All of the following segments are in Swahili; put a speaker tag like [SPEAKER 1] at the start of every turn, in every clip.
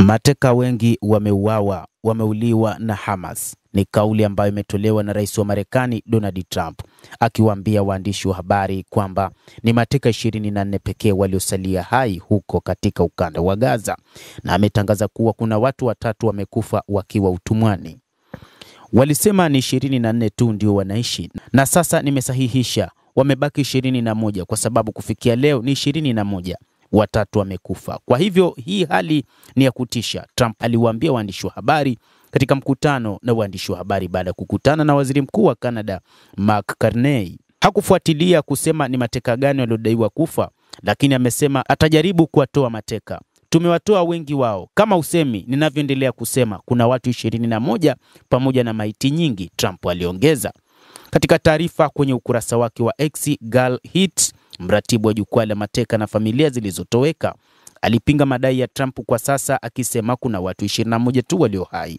[SPEAKER 1] Mateka wengi wameuliwa na Hamas. Ni kauli ambayo imetolewa na Rais wa Marekani Donald Trump akiwaambia waandishi wa habari kwamba ni mateka 24 pekee waliosalia hai huko katika ukanda wa Gaza, na ametangaza kuwa kuna watu watatu wamekufa wakiwa utumwani. Walisema ni 24 tu ndio wanaishi, na sasa nimesahihisha, wamebaki 21 kwa sababu kufikia leo ni 21. Watatu wamekufa. Kwa hivyo hii hali ni ya kutisha, Trump aliwaambia waandishi wa habari katika mkutano na waandishi wa habari baada ya kukutana na Waziri Mkuu wa Canada Mark Carney. Hakufuatilia kusema ni mateka gani waliodaiwa kufa, lakini amesema atajaribu kuwatoa mateka. Tumewatoa wengi wao. Kama usemi ninavyoendelea kusema, kuna watu 21 pamoja na maiti nyingi, Trump aliongeza. Katika taarifa kwenye ukurasa wake wa X, Gal Hit, mratibu wa jukwaa la mateka na familia zilizotoweka, alipinga madai ya Trump kwa sasa, akisema kuna watu 21 tu walio hai.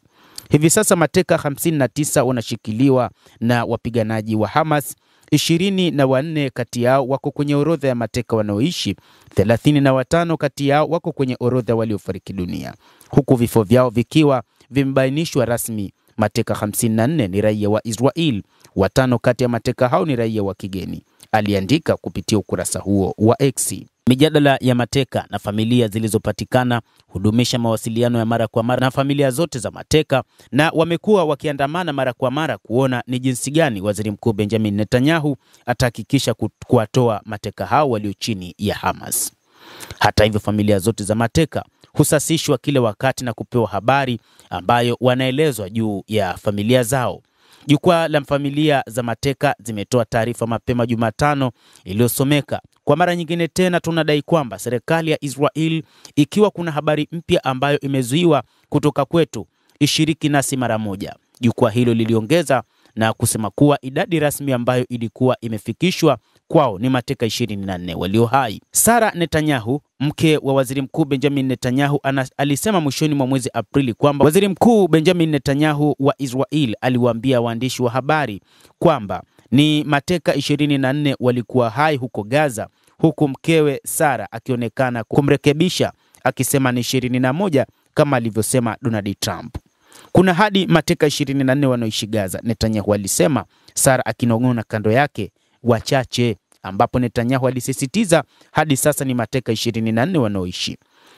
[SPEAKER 1] Hivi sasa mateka 59 wanashikiliwa na wapiganaji wa Hamas. 24 kati yao wako kwenye orodha ya mateka wanaoishi, 35 kati yao wako kwenye orodha waliofariki dunia, huku vifo vyao vikiwa vimebainishwa rasmi. Mateka 54 ni raia wa Israel, 5 kati ya mateka hao ni raia wa kigeni, aliandika kupitia ukurasa huo wa X. Mijadala ya mateka na familia zilizopatikana hudumisha mawasiliano ya mara kwa mara na familia zote za mateka, na wamekuwa wakiandamana mara kwa mara kuona ni jinsi gani Waziri Mkuu Benjamin Netanyahu atahakikisha kuwatoa mateka hao walio chini ya Hamas. Hata hivyo, familia zote za mateka husasishwa kile wakati na kupewa habari ambayo wanaelezwa juu ya familia zao. Jukwaa la familia za mateka zimetoa taarifa mapema Jumatano iliyosomeka: kwa mara nyingine tena tunadai kwamba serikali ya Israel, ikiwa kuna habari mpya ambayo imezuiwa kutoka kwetu, ishiriki nasi mara moja. Jukwaa hilo liliongeza na kusema kuwa idadi rasmi ambayo ilikuwa imefikishwa kwao ni mateka 24 walio hai. Sarah Netanyahu, mke wa Waziri Mkuu Benjamin Netanyahu, alisema mwishoni mwa mwezi Aprili kwamba Waziri Mkuu Benjamin Netanyahu wa Israel aliwaambia waandishi wa habari kwamba ni mateka 24 walikuwa hai huko Gaza, huku mkewe Sarah akionekana kumrekebisha akisema ni 21 kama alivyosema Donald Trump. Kuna hadi mateka 24 wanaoishi Gaza, Netanyahu alisema, Sarah akinong'ona kando yake, wachache, ambapo Netanyahu alisisitiza hadi sasa ni mateka 24 wanaoishi.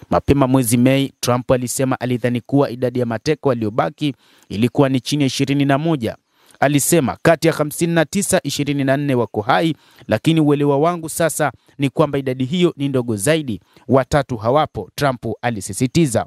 [SPEAKER 1] Mapema mwezi Mei, Trump alisema alidhani kuwa idadi ya mateka waliobaki ilikuwa ni chini ya 21. Alisema kati ya 59, 24 wako hai, lakini uelewa wangu sasa ni kwamba idadi hiyo ni ndogo zaidi, watatu hawapo, Trump alisisitiza.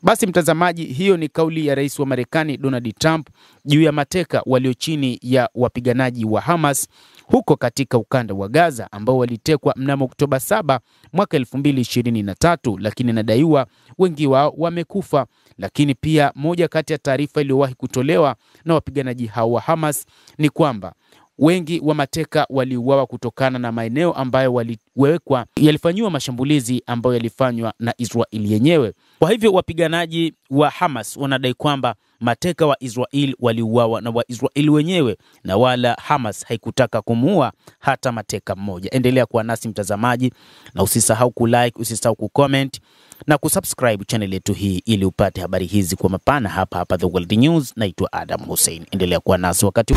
[SPEAKER 1] Basi mtazamaji, hiyo ni kauli ya Rais wa Marekani Donald Trump juu ya mateka walio chini ya wapiganaji wa Hamas huko katika ukanda wa Gaza, ambao walitekwa mnamo Oktoba 7 mwaka 2023, lakini nadaiwa wengi wao wamekufa. Lakini pia moja kati ya taarifa iliyowahi kutolewa na wapiganaji hao wa Hamas ni kwamba wengi wa mateka waliuawa kutokana na maeneo ambayo waliwekwa yalifanywa mashambulizi ambayo yalifanywa na Israel yenyewe. Kwa hivyo wapiganaji wa Hamas wanadai kwamba mateka wa Israel waliuawa na Waisraeli wenyewe, na wala Hamas haikutaka kumuua hata mateka mmoja. Endelea kuwa nasi mtazamaji, na usisahau kulike, usisahau kucomment na kusubscribe channel yetu hii ili upate habari hizi kwa mapana hapa The World News. Naitwa Adam Hussein. Endelea kuwa nasi wakati